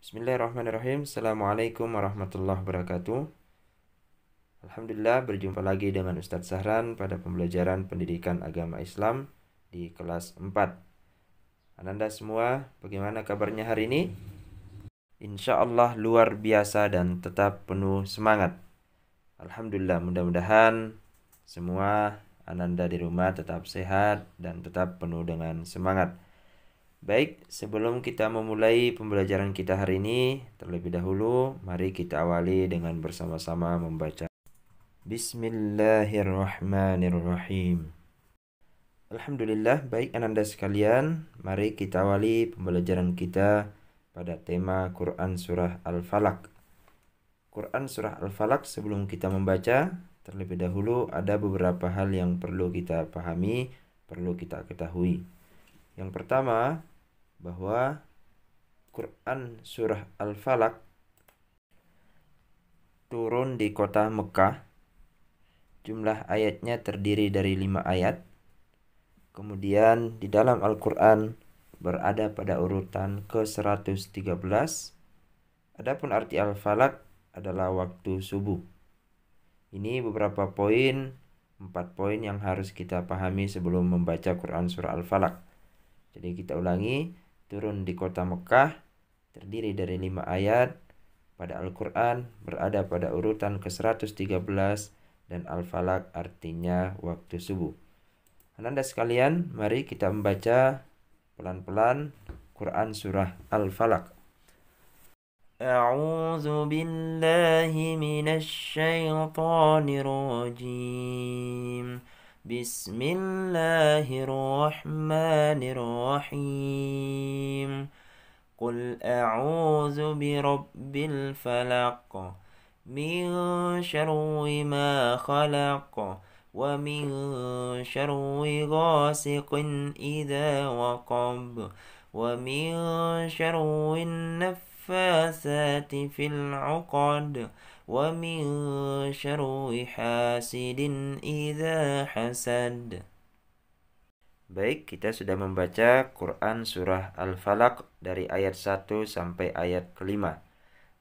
Bismillahirrahmanirrahim. Assalamualaikum warahmatullahi wabarakatuh. Alhamdulillah, berjumpa lagi dengan Ustadz Sahran pada pembelajaran pendidikan agama Islam di kelas 4. Ananda semua, bagaimana kabarnya hari ini? Insya Allah luar biasa dan tetap penuh semangat. Alhamdulillah, mudah-mudahan semua Ananda di rumah tetap sehat dan tetap penuh dengan semangat. Baik, sebelum kita memulai pembelajaran kita hari ini, terlebih dahulu mari kita awali dengan bersama-sama membaca Bismillahirrahmanirrahim. Alhamdulillah, baik Ananda sekalian, mari kita awali pembelajaran kita pada tema Quran Surah Al-Falaq. Quran Surah Al-Falaq, sebelum kita membaca, terlebih dahulu ada beberapa hal yang perlu kita pahami, perlu kita ketahui. Yang pertama, bahwa Quran Surah Al-Falaq turun di kota Mekah. Jumlah ayatnya terdiri dari 5 ayat. Kemudian di dalam Al-Quran berada pada urutan ke-113. Adapun arti Al-Falaq adalah waktu subuh. Ini beberapa poin, 4 poin yang harus kita pahami sebelum membaca Quran Surah Al-Falaq. Jadi kita ulangi, turun di kota Mekah, terdiri dari 5 ayat, pada Al-Quran berada pada urutan ke-113, dan Al-Falaq artinya waktu subuh. Ananda sekalian, mari kita membaca pelan-pelan Quran Surah Al-Falaq. A'udzu billahi minasy syaithanir rajim. Bismillahirrahmanirrahim. Qul a'udzu birabbil falaq min syarri ma khalaq wa min syarri ghasiqin idza waqab wa min syarri naffatsati fil 'uqad wa min syarri hasidin idza hasad. Baik, kita sudah membaca Quran Surah Al-Falaq dari ayat 1 sampai ayat ke-5.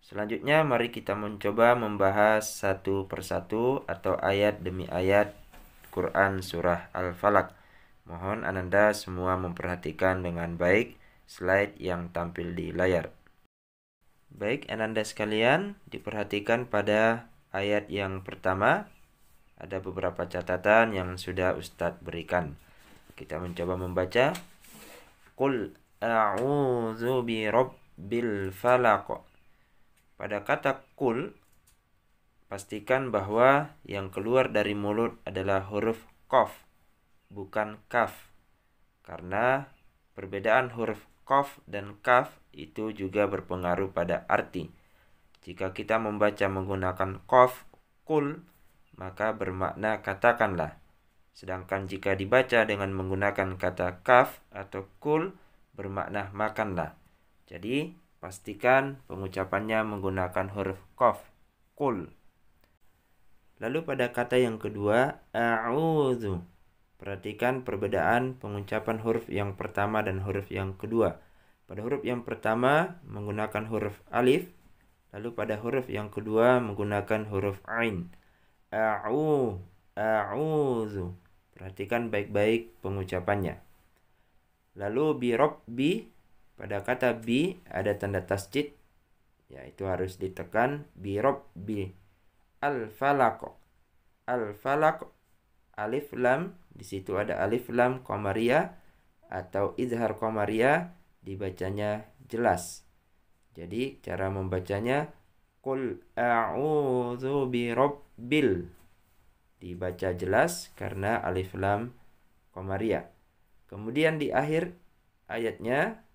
Selanjutnya mari kita mencoba membahas satu persatu atau ayat demi ayat Quran Surah Al-Falaq. Mohon Ananda semua memperhatikan dengan baik slide yang tampil di layar. Baik, Ananda sekalian, diperhatikan pada ayat yang pertama. Ada beberapa catatan yang sudah Ustadz berikan. Kita mencoba membaca. Qul a'udzu birabbil falaq. Pada kata qul, pastikan bahwa yang keluar dari mulut adalah huruf qaf, bukan kaf. Karena perbedaan huruf qaf dan kaf itu juga berpengaruh pada arti. Jika kita membaca menggunakan qaf, qul, maka bermakna katakanlah. Sedangkan jika dibaca dengan menggunakan kata kaf atau kul, bermakna makanlah. Jadi, pastikan pengucapannya menggunakan huruf qaf, kul. Lalu pada kata yang kedua, a'udzu. Perhatikan perbedaan pengucapan huruf yang pertama dan huruf yang kedua. Pada huruf yang pertama menggunakan huruf alif, lalu pada huruf yang kedua menggunakan huruf ain. A'udzu. Perhatikan baik-baik pengucapannya. Lalu birabbi, pada kata bi ada tanda tasydid, yaitu harus ditekan. Birabbi. Al-falaq. Al-falaq, alif lam, di situ ada alif lam qamariyah atau izhar qamariyah, dibacanya jelas. Jadi cara membacanya qul a'udzu birabbil, dibaca jelas karena alif lam qamariyah. Kemudian di akhir ayatnya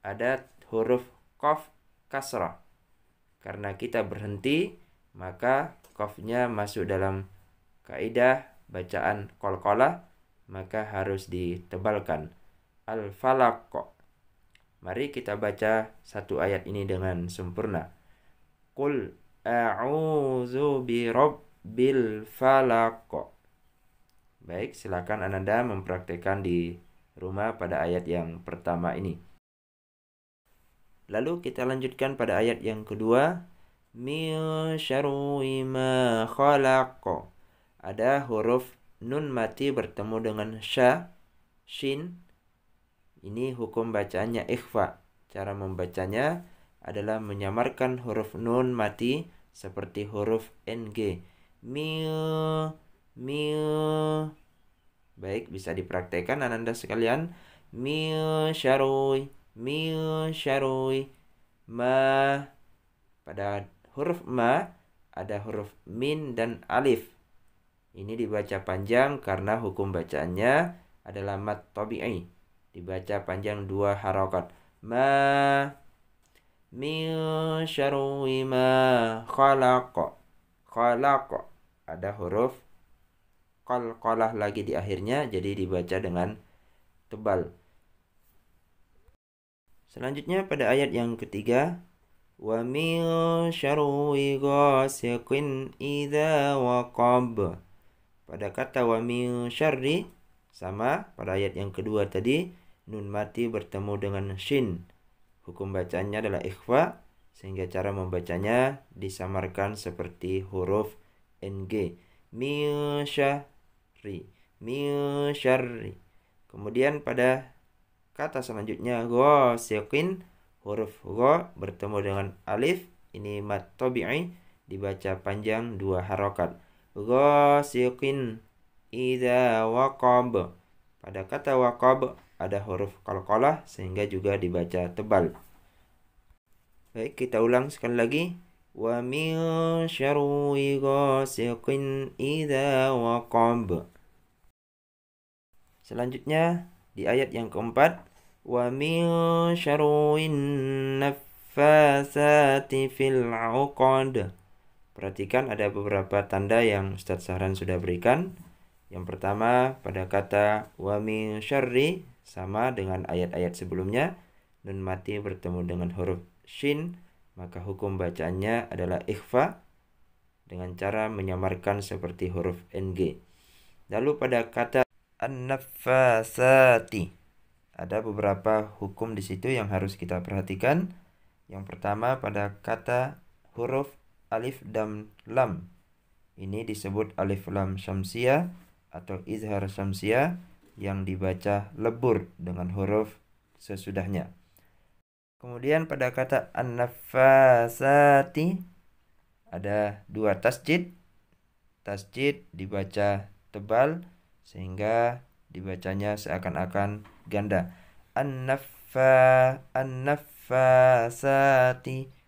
ada huruf qaf kasrah. Karena kita berhenti, maka qafnya masuk dalam kaidah bacaan qalqalah, maka harus ditebalkan. Al-falaq. Mari kita baca satu ayat ini dengan sempurna. Qul a'udzu birabbil falaq. Baik, silakan Ananda mempraktikkan di rumah pada ayat yang pertama ini. Lalu kita lanjutkan pada ayat yang kedua. Min syarri ma khalaq. Ada huruf nun mati bertemu dengan shin. Ini hukum bacaannya ikhfa. Cara membacanya adalah menyamarkan huruf nun mati seperti huruf ng. Mil. Baik, bisa dipraktekkan Ananda sekalian. Min syarri ma. Pada huruf ma ada huruf min dan alif. Ini dibaca panjang karena hukum bacaannya adalah mad tabi'i. Dibaca panjang 2 harokat. Ma min syarri ma khalaq. Ada huruf qalqalah lagi di akhirnya, jadi dibaca dengan tebal. Selanjutnya pada ayat yang ketiga. Wa min syarri ghasiqin idza waqab. Pada kata wa min syarri sama pada ayat yang kedua tadi, nun mati bertemu dengan shin. Hukum bacaannya adalah ikhfa, sehingga cara membacanya disamarkan seperti huruf ng. Min syarri. Kemudian pada kata selanjutnya ghasiqin, huruf gha bertemu dengan alif, ini mad tabi'i, dibaca panjang 2 harokat. Ghasiqin idza waqab. Pada kata waqab ada huruf qalqalah sehingga juga dibaca tebal. Baik, kita ulang sekali lagi. Wa min syarri ghasiqin idza waqab. Selanjutnya di ayat yang keempat, wa min syarrin naffasati fil 'uqad. Perhatikan ada beberapa tanda yang Ustadz Sahran sudah berikan. Yang pertama pada kata wa min syarri sama dengan ayat-ayat sebelumnya. Nun mati bertemu dengan huruf shin, maka hukum bacaannya adalah ikhfa dengan cara menyamarkan seperti huruf ng. Lalu pada kata an-naffasati ada beberapa hukum di situ yang harus kita perhatikan. Yang pertama pada kata huruf alif dan lam. Ini disebut alif lam syamsiyah atau izhar syamsiyah yang dibaca lebur dengan huruf sesudahnya. Kemudian pada kata an-naffasati ada 2 tasjid. Tasjid dibaca tebal sehingga dibacanya seakan-akan ganda. An-naffasati.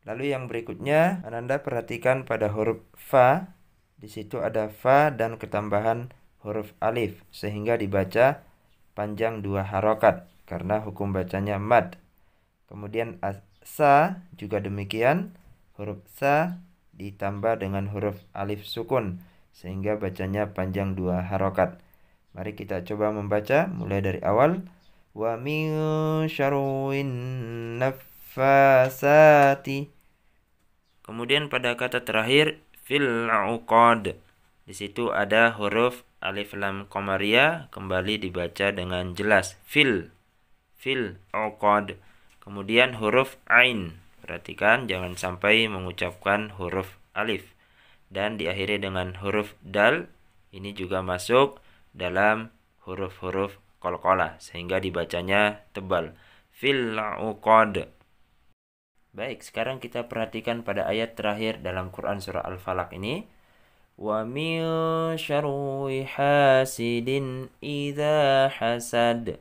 Lalu yang berikutnya, Ananda perhatikan pada huruf fa. Di situ ada fa dan ketambahan huruf alif sehingga dibaca panjang 2 harokat karena hukum bacanya mad. Kemudian sa juga demikian, huruf sa ditambah dengan huruf alif sukun sehingga bacanya panjang 2 harokat. Mari kita coba membaca mulai dari awal. Wa min syarrin naffasati. Kemudian pada kata terakhir fil 'uqad. Di situ ada huruf alif lam qamariyah kembali dibaca dengan jelas. Fil 'uqad. Kemudian huruf ain. Perhatikan jangan sampai mengucapkan huruf alif. Dan diakhiri dengan huruf dal. Ini juga masuk dalam huruf-huruf qalqalah sehingga dibacanya tebal. Fil 'uqad. Baik, sekarang kita perhatikan pada ayat terakhir dalam Quran surah Al-Falaq ini. Wa min syarri hasidin idza hasad.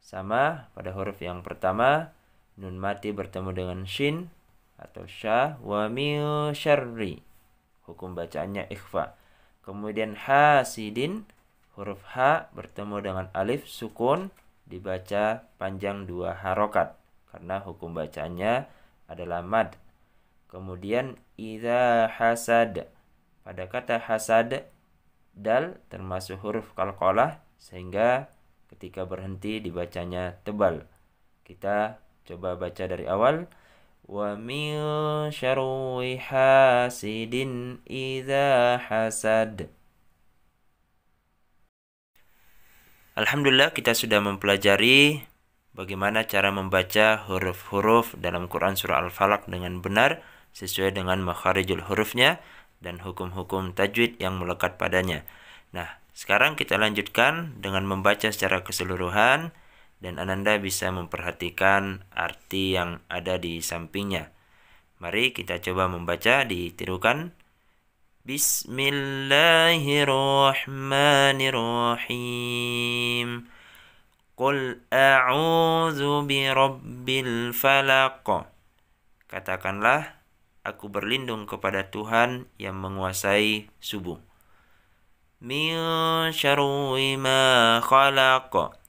Sama pada huruf yang pertama, nun mati bertemu dengan shin atau sya. Wa min syarri. Hukum bacaannya ikhfa. Kemudian hasidin, huruf ha bertemu dengan alif sukun, dibaca panjang 2 harokat karena hukum bacaannya adalah mad. Kemudian idza hasad. Pada kata hasad dal termasuk huruf qalqalah sehingga ketika berhenti dibacanya tebal. Kita coba baca dari awal. Wa min syarri hasidin idza hasad. Alhamdulillah kita sudah mempelajari bagaimana cara membaca huruf-huruf dalam Quran surah Al-Falaq dengan benar sesuai dengan makharijul hurufnya dan hukum-hukum tajwid yang melekat padanya. Nah, sekarang kita lanjutkan dengan membaca secara keseluruhan dan Ananda bisa memperhatikan arti yang ada di sampingnya. Mari kita coba membaca, ditirukan. Bismillahirrahmanirrahim. Qul a'udzu birabbil falaq. Katakanlah, aku berlindung kepada Tuhan yang menguasai subuh. Min syarri ma khalaq.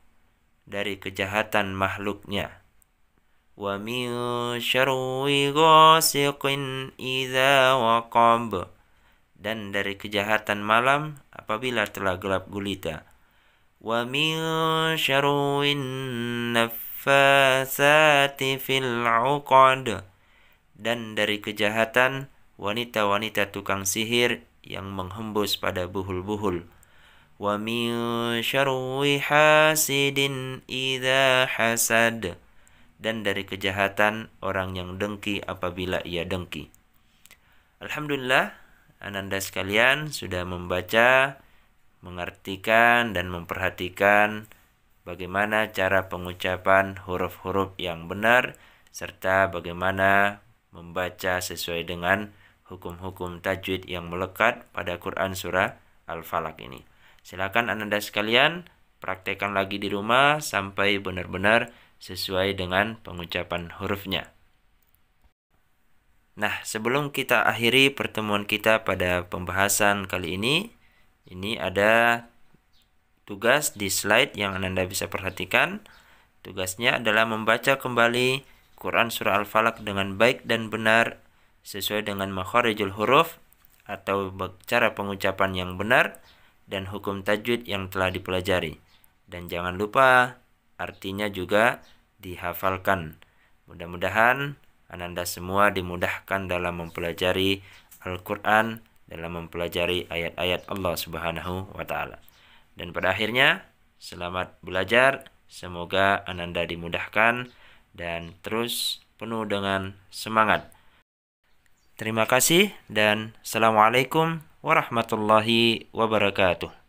Dari kejahatan makhluknya. Wa min syarri ghasiqin idza waqab. Dan dari kejahatan malam apabila telah gelap gulita. Wa min syarri naffatsati fil 'uqad. Dan dari kejahatan wanita-wanita tukang sihir yang menghembus pada buhul-buhul. Wa min syarri hasidin idza hasad. Dan dari kejahatan orang yang dengki apabila ia dengki. Alhamdulillah, Ananda sekalian sudah membaca, mengartikan dan memperhatikan bagaimana cara pengucapan huruf-huruf yang benar serta bagaimana membaca sesuai dengan hukum-hukum tajwid yang melekat pada Quran surah Al-Falaq ini. Silakan Ananda sekalian praktekkan lagi di rumah sampai benar-benar sesuai dengan pengucapan hurufnya. Nah, sebelum kita akhiri pertemuan kita pada pembahasan kali ini ada tugas di slide yang Ananda bisa perhatikan. Tugasnya adalah membaca kembali Quran surah Al-Falaq dengan baik dan benar sesuai dengan makharijul huruf atau cara pengucapan yang benar dan hukum tajwid yang telah dipelajari. Dan jangan lupa artinya juga dihafalkan. Mudah-mudahan Ananda semua dimudahkan dalam mempelajari Al-Quran, dalam mempelajari ayat-ayat Allah Subhanahu wa Ta'ala. Dan pada akhirnya, selamat belajar. Semoga Ananda dimudahkan dan terus penuh dengan semangat. Terima kasih dan Assalamualaikum warahmatullahi wabarakatuh.